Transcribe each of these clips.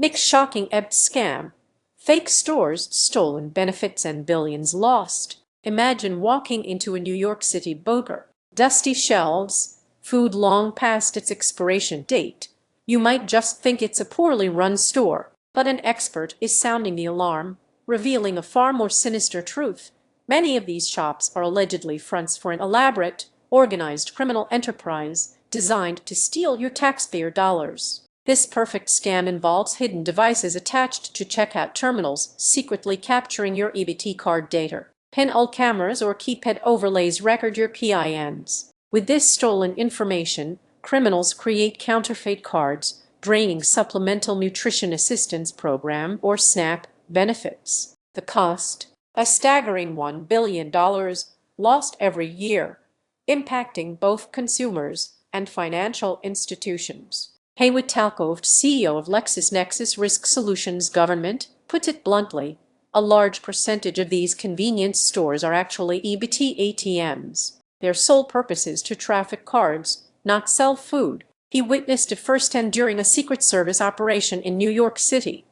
Nick's shocking EBT scam. Fake stores, stolen benefits, and billions lost. Imagine walking into a New York City bodega. Dusty shelves, food long past its expiration date. You might just think it's a poorly run store, but an expert is sounding the alarm, revealing a far more sinister truth. Many of these shops are allegedly fronts for an elaborate, organized criminal enterprise designed to steal your taxpayer dollars. This perfect scam involves hidden devices attached to checkout terminals, secretly capturing your EBT card data. Pinhole cameras or keypad overlays record your PINs. With this stolen information, criminals create counterfeit cards, draining Supplemental Nutrition Assistance Program or SNAP benefits. The cost? A staggering $1 billion lost every year, impacting both consumers and financial institutions. Haywood Talcove, CEO of LexisNexis Risk Solutions Government, put it bluntly, a large percentage of these convenience stores are actually EBT ATMs. Their sole purpose is to traffic cards, not sell food. He witnessed it firsthand during a Secret Service operation in New York City.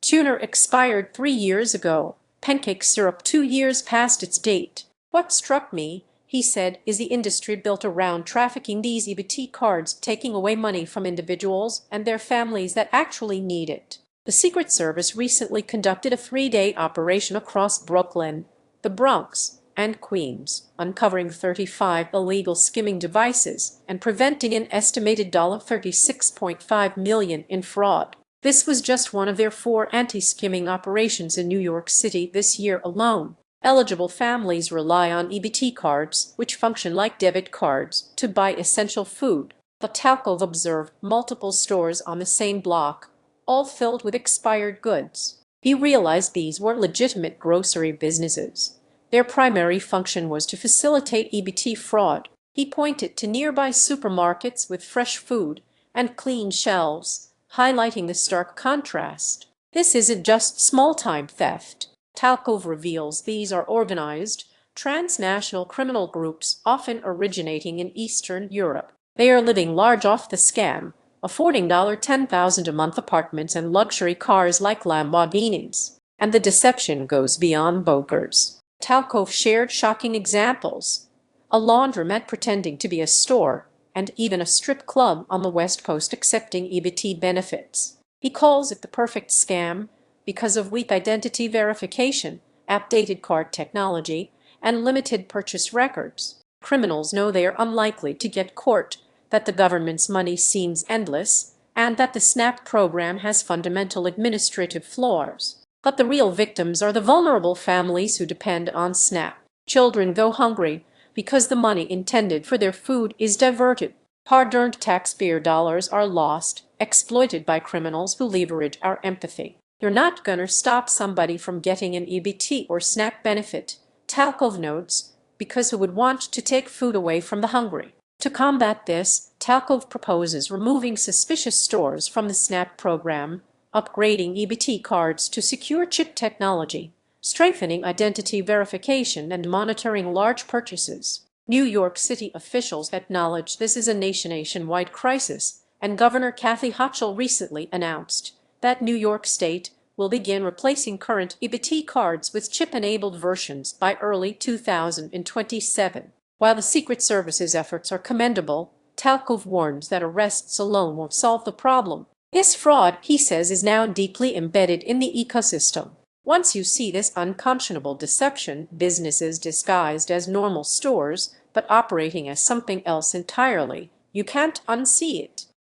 Tuna expired 3 years ago. Pancake syrup 2 years past its date. What struck me, he said, is the industry built around trafficking these EBT cards, taking away money from individuals and their families that actually need it. The Secret Service recently conducted a 3-day operation across Brooklyn, the Bronx, and Queens, uncovering 35 illegal skimming devices and preventing an estimated $36.5 million in fraud. This was just one of their 4 anti-skimming operations in New York City this year alone. Eligible families rely on EBT cards, which function like debit cards, to buy essential food. The Talcove observed multiple stores on the same block, all filled with expired goods. He realized these were legitimate grocery businesses. Their primary function was to facilitate EBT fraud. He pointed to nearby supermarkets with fresh food and clean shelves, highlighting the stark contrast. This isn't just small-time theft. Talcove reveals these are organized, transnational criminal groups often originating in Eastern Europe. They are living large off the scam, affording $10,000 a month apartments and luxury cars like Lamborghinis. And the deception goes beyond bodegas. Talcove shared shocking examples. A laundromat pretending to be a store, and even a strip club on the West Coast accepting EBT benefits. He calls it the perfect scam because of weak identity verification, outdated card technology, and limited purchase records. Criminals know they are unlikely to get caught, that the government's money seems endless, and that the SNAP program has fundamental administrative flaws. But the real victims are the vulnerable families who depend on SNAP. Children go hungry because the money intended for their food is diverted. Hard-earned taxpayer dollars are lost, exploited by criminals who leverage our empathy. You're not gonna stop somebody from getting an EBT or SNAP benefit, Talcove notes, because who would want to take food away from the hungry? To combat this, Talcove proposes removing suspicious stores from the SNAP program, upgrading EBT cards to secure chip technology, strengthening identity verification, and monitoring large purchases. New York City officials acknowledge this is a nationwide crisis, and Governor Kathy Hochul recently announced that New York State will begin replacing current EBT cards with chip-enabled versions by early 2027. While the Secret Service's efforts are commendable, Talcove warns that arrests alone won't solve the problem. This fraud, he says, is now deeply embedded in the ecosystem. Once you see this unconscionable deception, businesses disguised as normal stores but operating as something else entirely, you can't unsee it.